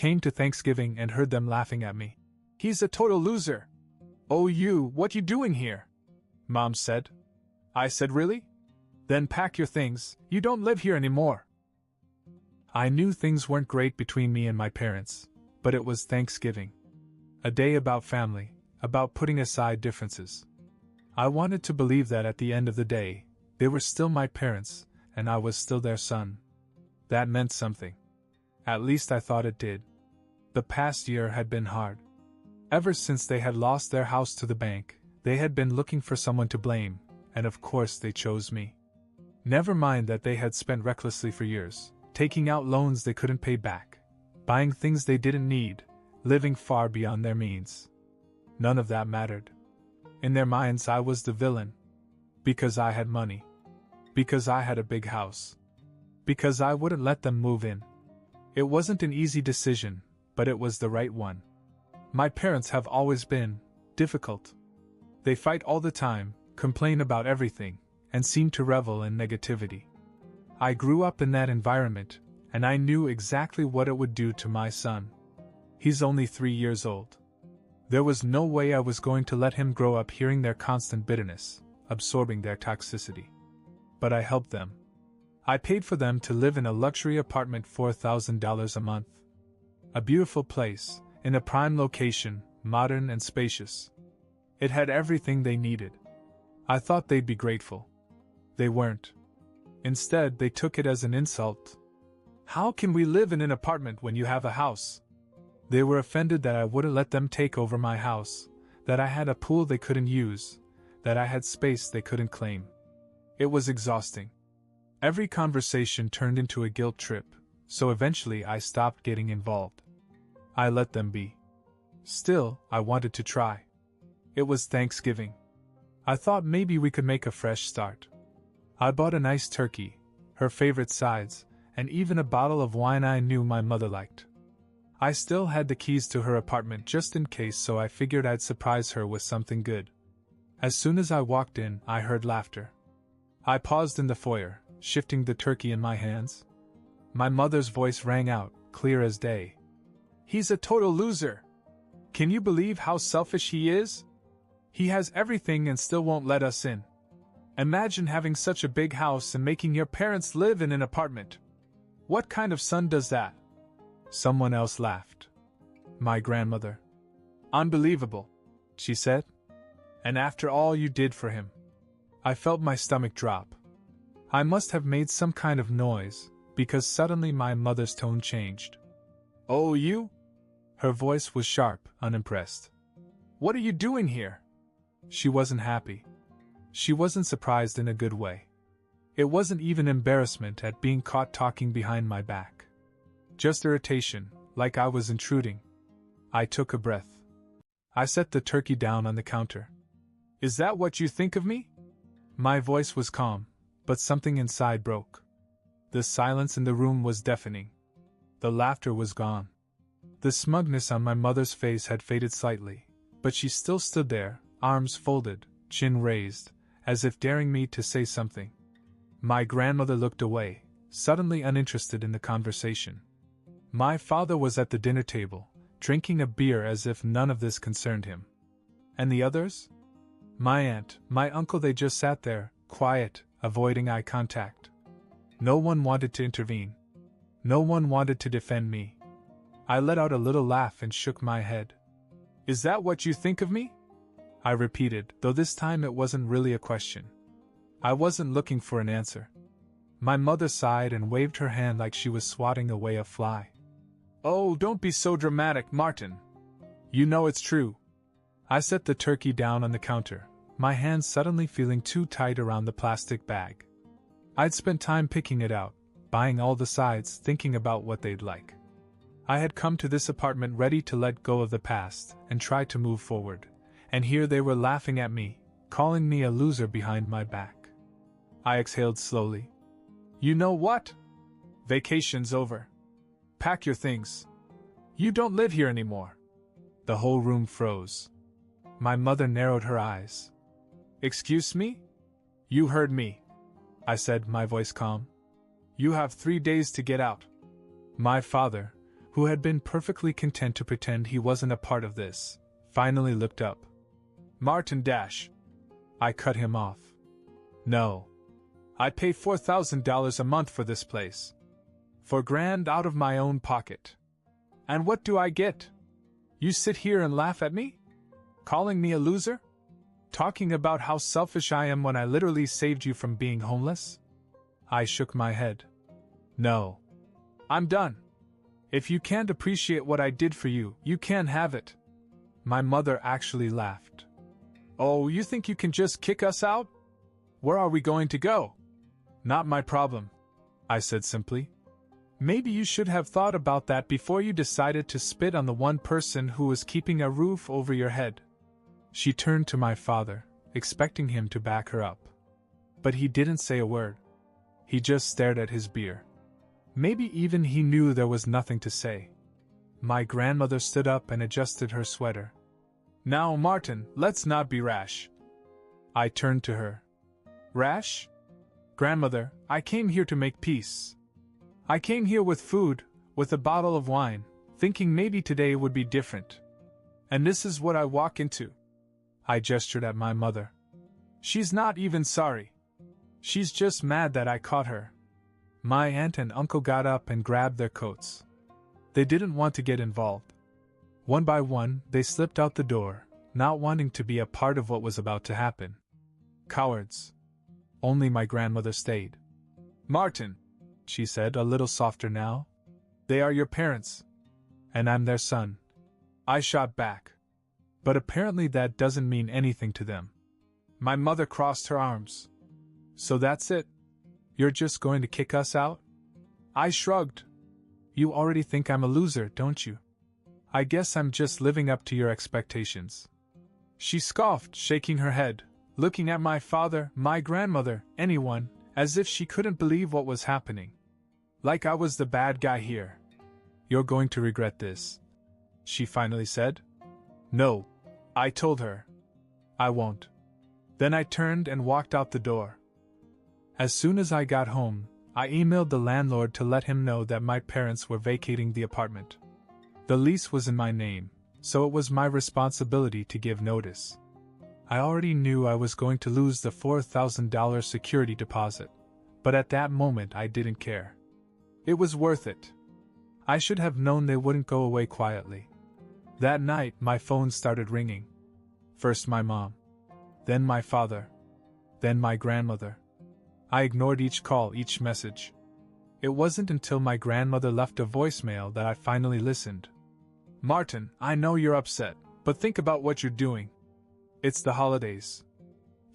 came to Thanksgiving and heard them laughing at me. "He's a total loser." "Oh, what you doing here?" Mom said. I said, "Really? Then pack your things, you don't live here anymore." I knew things weren't great between me and my parents, but it was Thanksgiving. A day about family, about putting aside differences. I wanted to believe that at the end of the day, they were still my parents, and I was still their son. That meant something. At least I thought it did. The past year had been hard. Ever since they had lost their house to the bank, they had been looking for someone to blame, and of course they chose me. Never mind that they had spent recklessly for years, taking out loans they couldn't pay back, buying things they didn't need, living far beyond their means. None of that mattered. In their minds I was the villain. Because I had money. Because I had a big house. Because I wouldn't let them move in. It wasn't an easy decision, but it was the right one. My parents have always been difficult. They fight all the time, complain about everything, and seem to revel in negativity. I grew up in that environment, and I knew exactly what it would do to my son. He's only 3 years old. There was no way I was going to let him grow up hearing their constant bitterness, absorbing their toxicity. But I helped them. I paid for them to live in a luxury apartment, $4,000 a month. A beautiful place, in a prime location, modern and spacious. It had everything they needed. I thought they'd be grateful. They weren't. Instead, they took it as an insult. "How can we live in an apartment when you have a house?" They were offended that I wouldn't let them take over my house, that I had a pool they couldn't use, that I had space they couldn't claim. It was exhausting. Every conversation turned into a guilt trip, so eventually I stopped getting involved. I let them be. Still, I wanted to try. It was Thanksgiving. I thought maybe we could make a fresh start. I bought a nice turkey, her favorite sides, and even a bottle of wine I knew my mother liked. I still had the keys to her apartment just in case, so I figured I'd surprise her with something good. As soon as I walked in, I heard laughter. I paused in the foyer, shifting the turkey in my hands. My mother's voice rang out, clear as day. "He's a total loser. Can you believe how selfish he is? He has everything and still won't let us in. Imagine having such a big house and making your parents live in an apartment. What kind of son does that?" Someone else laughed. My grandmother. "Unbelievable," she said. "And after all you did for him." I felt my stomach drop. I must have made some kind of noise, because suddenly my mother's tone changed. "Oh, you?" Her voice was sharp, unimpressed. "What are you doing here?" She wasn't happy. She wasn't surprised in a good way. It wasn't even embarrassment at being caught talking behind my back. Just irritation, like I was intruding. I took a breath. I set the turkey down on the counter. "Is that what you think of me?" My voice was calm, but something inside broke. The silence in the room was deafening. The laughter was gone. The smugness on my mother's face had faded slightly, but she still stood there, arms folded, chin raised, as if daring me to say something. My grandmother looked away, suddenly uninterested in the conversation. My father was at the dinner table, drinking a beer as if none of this concerned him. And the others? My aunt, my uncle, they just sat there, quiet, avoiding eye contact. No one wanted to intervene. No one wanted to defend me. I let out a little laugh and shook my head. "Is that what you think of me?" I repeated, though this time it wasn't really a question. I wasn't looking for an answer. My mother sighed and waved her hand like she was swatting away a fly. "Oh, don't be so dramatic, Martin. You know it's true." I set the turkey down on the counter, my hands suddenly feeling too tight around the plastic bag. I'd spent time picking it out, buying all the sides, thinking about what they'd like. I had come to this apartment ready to let go of the past and try to move forward, and here they were laughing at me, calling me a loser behind my back. I exhaled slowly. "You know what? Vacation's over. Pack your things. You don't live here anymore." The whole room froze. My mother narrowed her eyes. "Excuse me? You heard me," I said, my voice calm. "You have 3 days to get out." My father, who had been perfectly content to pretend he wasn't a part of this, finally looked up. Martin Dash. I cut him off. No. I pay $4,000 a month for this place. $4,000 out of my own pocket. And what do I get? You sit here and laugh at me? Calling me a loser? Talking about how selfish I am when I literally saved you from being homeless? I shook my head. No. I'm done. If you can't appreciate what I did for you, you can't have it. My mother actually laughed. Oh, you think you can just kick us out? Where are we going to go? Not my problem, I said simply. Maybe you should have thought about that before you decided to spit on the one person who was keeping a roof over your head. She turned to my father, expecting him to back her up. But he didn't say a word. He just stared at his beer. Maybe even he knew there was nothing to say. My grandmother stood up and adjusted her sweater. Now, Martin, let's not be rash. I turned to her. Rash? Grandmother, I came here to make peace. I came here with food, with a bottle of wine, thinking maybe today would be different. And this is what I walk into. I gestured at my mother. She's not even sorry. She's just mad that I caught her. My aunt and uncle got up and grabbed their coats. They didn't want to get involved. One by one, they slipped out the door, not wanting to be a part of what was about to happen. Cowards. Only my grandmother stayed. Martin, she said, a little softer now. They are your parents. And I'm their son. I shot back. But apparently that doesn't mean anything to them. My mother crossed her arms. So that's it? You're just going to kick us out? I shrugged. You already think I'm a loser, don't you? I guess I'm just living up to your expectations. She scoffed, shaking her head, looking at my father, my grandmother, anyone, as if she couldn't believe what was happening. Like I was the bad guy here. You're going to regret this, she finally said. No, I told her. I won't. Then I turned and walked out the door. As soon as I got home, I emailed the landlord to let him know that my parents were vacating the apartment. The lease was in my name, so it was my responsibility to give notice. I already knew I was going to lose the $4,000 security deposit, but at that moment I didn't care. It was worth it. I should have known they wouldn't go away quietly. That night, my phone started ringing. First my mom, then my father, then my grandmother. I ignored each call, each message. It wasn't until my grandmother left a voicemail that I finally listened. Martin, I know you're upset, but think about what you're doing. It's the holidays.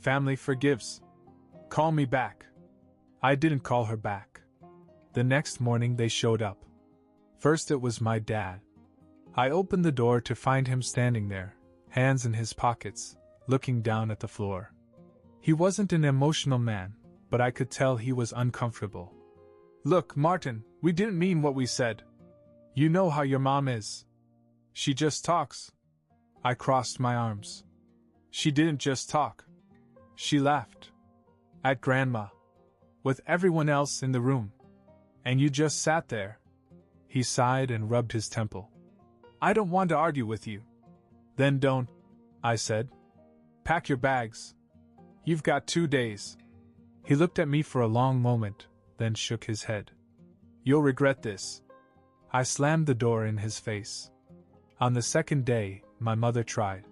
Family forgives. Call me back. I didn't call her back. The next morning they showed up. First it was my dad. I opened the door to find him standing there, hands in his pockets, looking down at the floor. He wasn't an emotional man, but I could tell he was uncomfortable. Look, Martin, we didn't mean what we said. You know how your mom is. She just talks. I crossed my arms. She didn't just talk. She laughed. At Grandma. With everyone else in the room. And you just sat there. He sighed and rubbed his temple. I don't want to argue with you. Then don't, I said. Pack your bags. You've got 2 days. He looked at me for a long moment, then shook his head. You'll regret this. I slammed the door in his face. On the second day, my mother tried.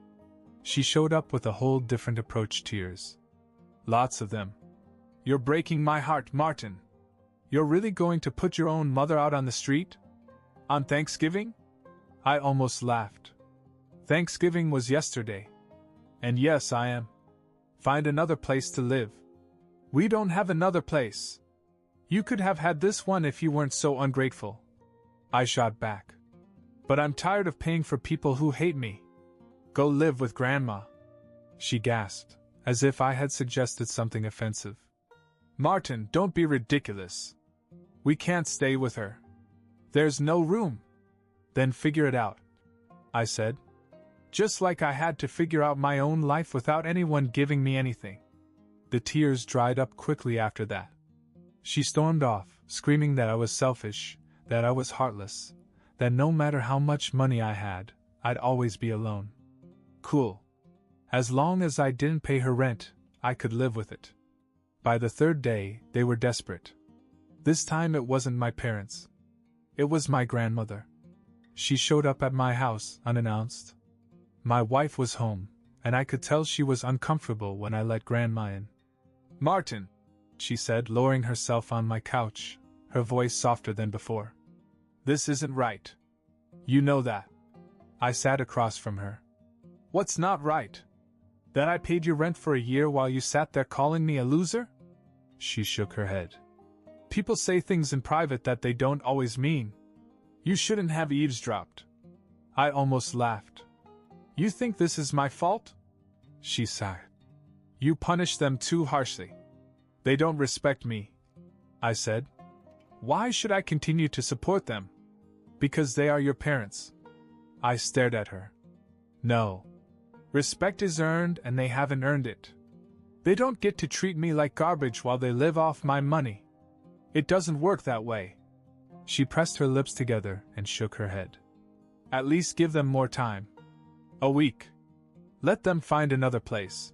She showed up with a whole different approach, tears. Lots of them. You're breaking my heart, Martin. You're really going to put your own mother out on the street? On Thanksgiving? I almost laughed. Thanksgiving was yesterday. And yes, I am. Find another place to live. We don't have another place. You could have had this one if you weren't so ungrateful. I shot back. But I'm tired of paying for people who hate me. Go live with Grandma. She gasped, as if I had suggested something offensive. Martin, don't be ridiculous. We can't stay with her. There's no room. Then figure it out, I said. Just like I had to figure out my own life without anyone giving me anything. The tears dried up quickly after that. She stormed off, screaming that I was selfish, that I was heartless, that no matter how much money I had, I'd always be alone. Cool. As long as I didn't pay her rent, I could live with it. By the third day, they were desperate. This time it wasn't my parents. It was my grandmother. She showed up at my house, unannounced. My wife was home, and I could tell she was uncomfortable when I let Grandma in. "Martin," she said, lowering herself on my couch, her voice softer than before. "This isn't right. You know that." I sat across from her. "What's not right? That I paid your rent for a year while you sat there calling me a loser?" She shook her head. "People say things in private that they don't always mean. You shouldn't have eavesdropped." I almost laughed. "You think this is my fault?" She sighed. "You punish them too harshly. They don't respect me," I said. "Why should I continue to support them? Because they are your parents." I stared at her. "No. Respect is earned and they haven't earned it. They don't get to treat me like garbage while they live off my money. It doesn't work that way." She pressed her lips together and shook her head. "At least give them more time. A week. Let them find another place."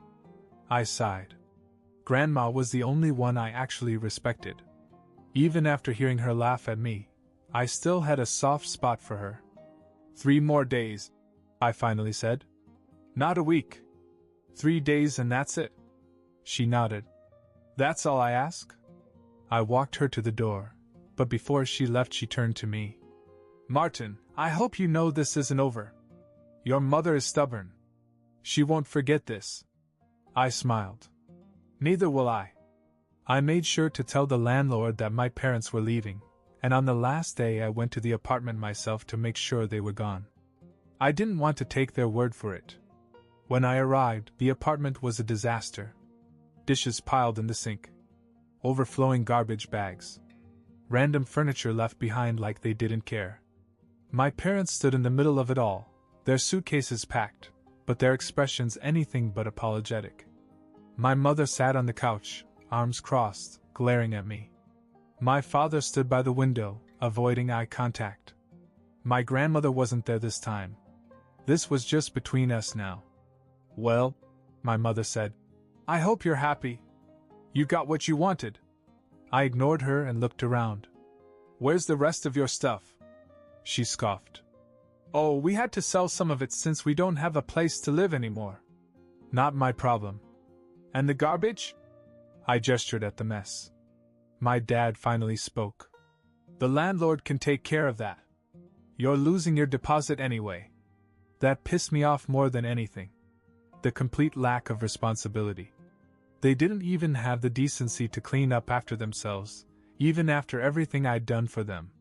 I sighed. Grandma was the only one I actually respected. Even after hearing her laugh at me, I still had a soft spot for her. "3 more days," I finally said. "Not a week. 3 days and that's it." She nodded. "That's all I ask?" I walked her to the door, but before she left she turned to me. "Martin, I hope you know this isn't over. Your mother is stubborn. She won't forget this." I smiled. "Neither will I." I made sure to tell the landlord that my parents were leaving, and on the last day I went to the apartment myself to make sure they were gone. I didn't want to take their word for it. When I arrived, the apartment was a disaster. Dishes piled in the sink. Overflowing garbage bags. Random furniture left behind like they didn't care. My parents stood in the middle of it all, their suitcases packed, but their expressions anything but apologetic. My mother sat on the couch, arms crossed, glaring at me. My father stood by the window, avoiding eye contact. My grandmother wasn't there this time. This was just between us now. "Well," my mother said, "I hope you're happy. You got what you wanted." I ignored her and looked around. "Where's the rest of your stuff?" She scoffed. "Oh, we had to sell some of it since we don't have a place to live anymore." "Not my problem." "And the garbage?" I gestured at the mess. My dad finally spoke. "The landlord can take care of that. You're losing your deposit anyway." That pissed me off more than anything. The complete lack of responsibility. They didn't even have the decency to clean up after themselves, even after everything I'd done for them.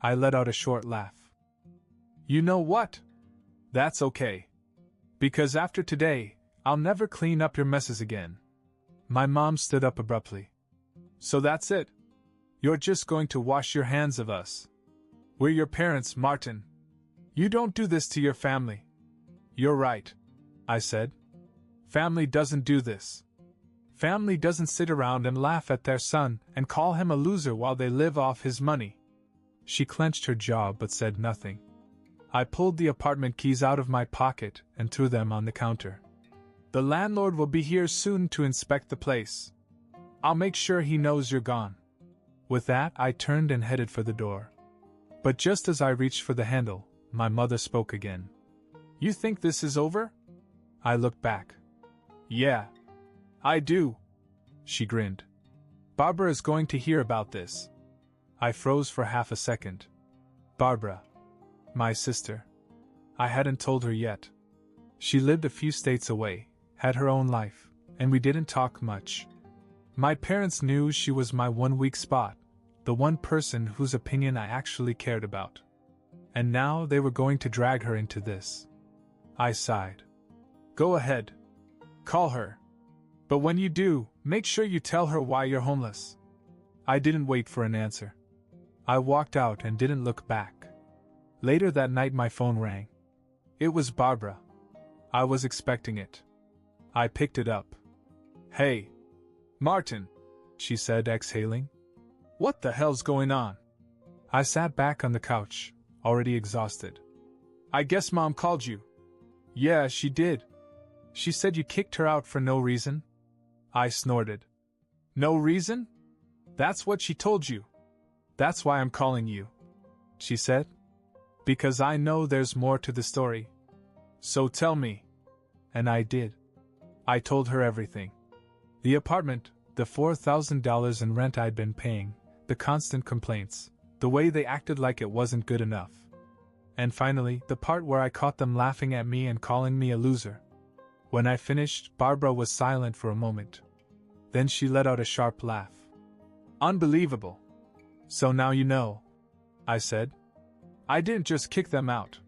I let out a short laugh. "You know what? That's okay. Because after today, I'll never clean up your messes again." My mom stood up abruptly. "So that's it? You're just going to wash your hands of us? We're your parents, Martin. You don't do this to your family." "You're right," I said. "Family doesn't do this. Family doesn't sit around and laugh at their son and call him a loser while they live off his money." She clenched her jaw but said nothing. I pulled the apartment keys out of my pocket and threw them on the counter. "The landlord will be here soon to inspect the place. I'll make sure he knows you're gone." With that, I turned and headed for the door. But just as I reached for the handle, my mother spoke again. "You think this is over?" I looked back. "Yeah, I do." She grinned. "Barbara is going to hear about this." I froze for half a second. Barbara. My sister. I hadn't told her yet. She lived a few states away, had her own life, and we didn't talk much. My parents knew she was my one weak spot, the one person whose opinion I actually cared about. And now they were going to drag her into this. I sighed. "Go ahead. Call her. But when you do, make sure you tell her why you're homeless." I didn't wait for an answer. I walked out and didn't look back. Later that night my phone rang. It was Barbara. I was expecting it. I picked it up. "Hey, Martin," she said, exhaling. "What the hell's going on?" I sat back on the couch, already exhausted. I guess Mom called you. Yeah, she did. She said you kicked her out for no reason. I snorted. No reason? That's what she told you. That's why I'm calling you, she said. Because I know there's more to the story. So tell me. And I did. I told her everything. The apartment, the $4,000 in rent I'd been paying, the constant complaints, the way they acted like it wasn't good enough. And finally, the part where I caught them laughing at me and calling me a loser. When I finished, Barbara was silent for a moment. Then she let out a sharp laugh. Unbelievable. So now you know, I said. I didn't just kick them out.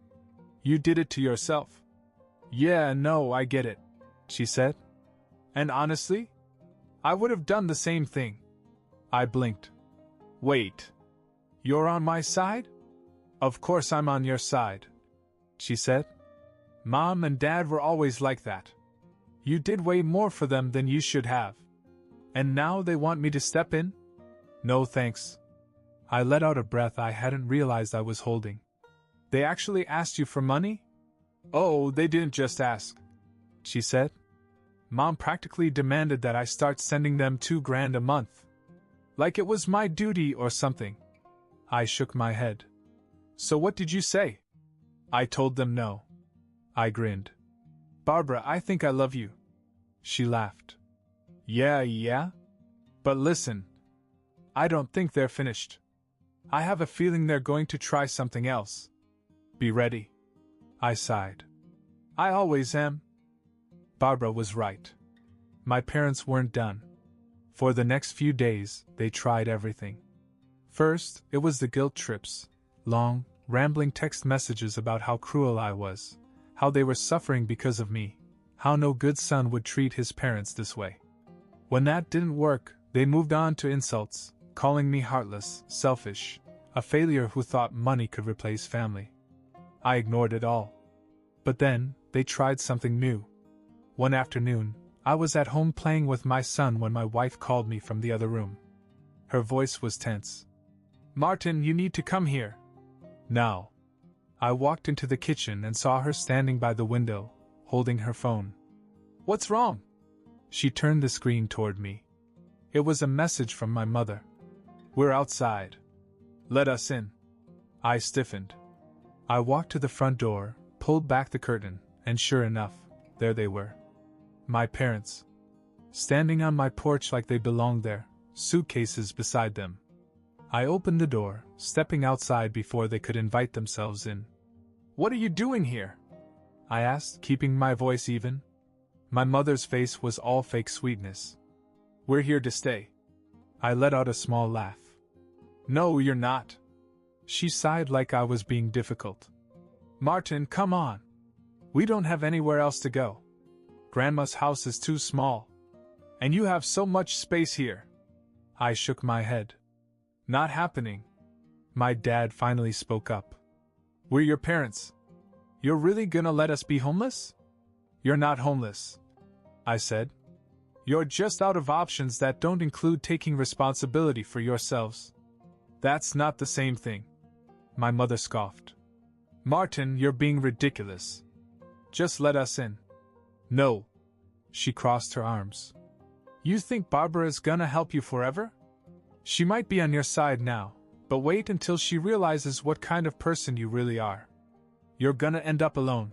You did it to yourself. Yeah, no, I get it, she said. And honestly, I would have done the same thing. I blinked. Wait. You're on my side? Of course I'm on your side, she said. Mom and Dad were always like that. You did way more for them than you should have. And now they want me to step in? No thanks. I let out a breath I hadn't realized I was holding. They actually asked you for money? Oh, they didn't just ask, she said. Mom practically demanded that I start sending them $2,000 a month. Like it was my duty or something. I shook my head. So what did you say? I told them no. I grinned. Barbara, I think I love you. She laughed. Yeah? But listen. I don't think they're finished. I have a feeling they're going to try something else. Be ready. I sighed. I always am. Barbara was right. My parents weren't done. For the next few days, they tried everything. First, it was the guilt trips. Long, rambling text messages about how cruel I was. How they were suffering because of me. How no good son would treat his parents this way. When that didn't work, they moved on to insults, calling me heartless, selfish, a failure who thought money could replace family. I ignored it all. But then, they tried something new. One afternoon, I was at home playing with my son when my wife called me from the other room. Her voice was tense. Martin, you need to come here. Now. I walked into the kitchen and saw her standing by the window, holding her phone. What's wrong? She turned the screen toward me. It was a message from my mother. We're outside. Let us in. I stiffened. I walked to the front door, pulled back the curtain, and sure enough, there they were. My parents. Standing on my porch like they belonged there, suitcases beside them. I opened the door, stepping outside before they could invite themselves in. What are you doing here? I asked, keeping my voice even. My mother's face was all fake sweetness. We're here to stay. I let out a small laugh. No, you're not. She sighed like I was being difficult. Martin, come on. We don't have anywhere else to go. Grandma's house is too small. And you have so much space here. I shook my head. Not happening. My dad finally spoke up. We're your parents. You're really gonna let us be homeless? You're not homeless, I said. You're just out of options that don't include taking responsibility for yourselves. That's not the same thing. My mother scoffed. Martin, you're being ridiculous. Just let us in. No. She crossed her arms. You think Barbara is gonna help you forever? She might be on your side now, but wait until she realizes what kind of person you really are. You're gonna end up alone.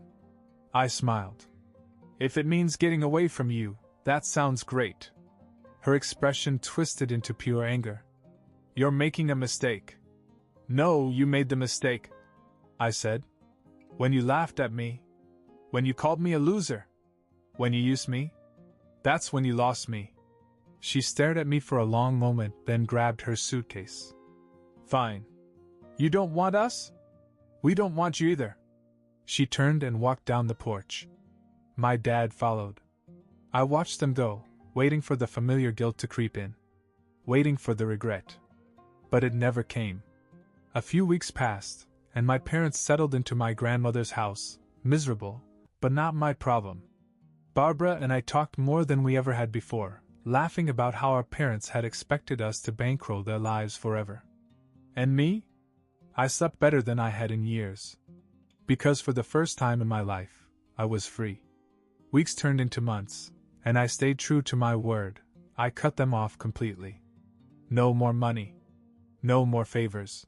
I smiled. If it means getting away from you, that sounds great. Her expression twisted into pure anger. You're making a mistake. No, you made the mistake, I said. When you laughed at me. When you called me a loser. When you used me. That's when you lost me. She stared at me for a long moment, then grabbed her suitcase. Fine. You don't want us? We don't want you either. She turned and walked down the porch. My dad followed. I watched them go, waiting for the familiar guilt to creep in. Waiting for the regret. But it never came. A few weeks passed, and my parents settled into my grandmother's house, miserable, but not my problem. Barbara and I talked more than we ever had before, laughing about how our parents had expected us to bankroll their lives forever. And me? I slept better than I had in years. Because for the first time in my life, I was free. Weeks turned into months, and I stayed true to my word. I cut them off completely. No more money. No more favors.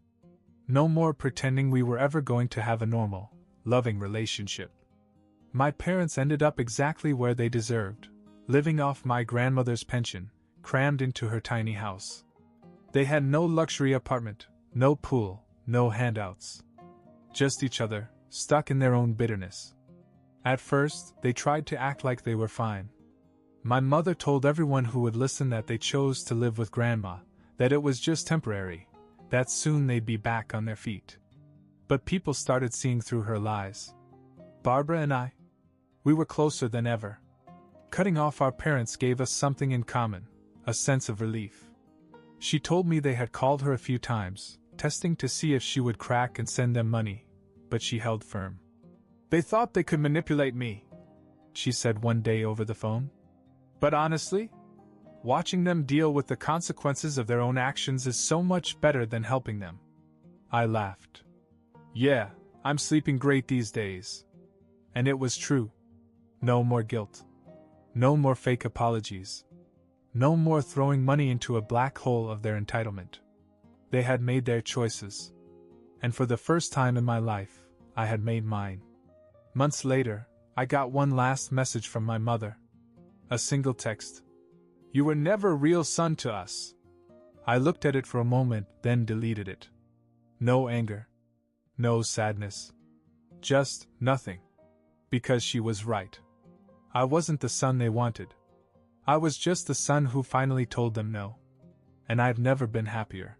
No more pretending we were ever going to have a normal, loving relationship. My parents ended up exactly where they deserved, living off my grandmother's pension, crammed into her tiny house. They had no luxury apartment, no pool, no handouts. Just each other, stuck in their own bitterness. At first, they tried to act like they were fine. My mother told everyone who would listen that they chose to live with Grandma, that it was just temporary, that soon they'd be back on their feet. But people started seeing through her lies. Barbara and I, we were closer than ever. Cutting off our parents gave us something in common, a sense of relief. She told me they had called her a few times, testing to see if she would crack and send them money, but she held firm. They thought they could manipulate me, she said one day over the phone. But honestly, watching them deal with the consequences of their own actions is so much better than helping them. I laughed. Yeah, I'm sleeping great these days. And it was true. No more guilt. No more fake apologies. No more throwing money into a black hole of their entitlement. They had made their choices. And for the first time in my life, I had made mine. Months later, I got one last message from my mother. A single text. You were never a real son to us. I looked at it for a moment, then deleted it. No anger. No sadness. Just nothing. Because she was right. I wasn't the son they wanted. I was just the son who finally told them no. And I've never been happier.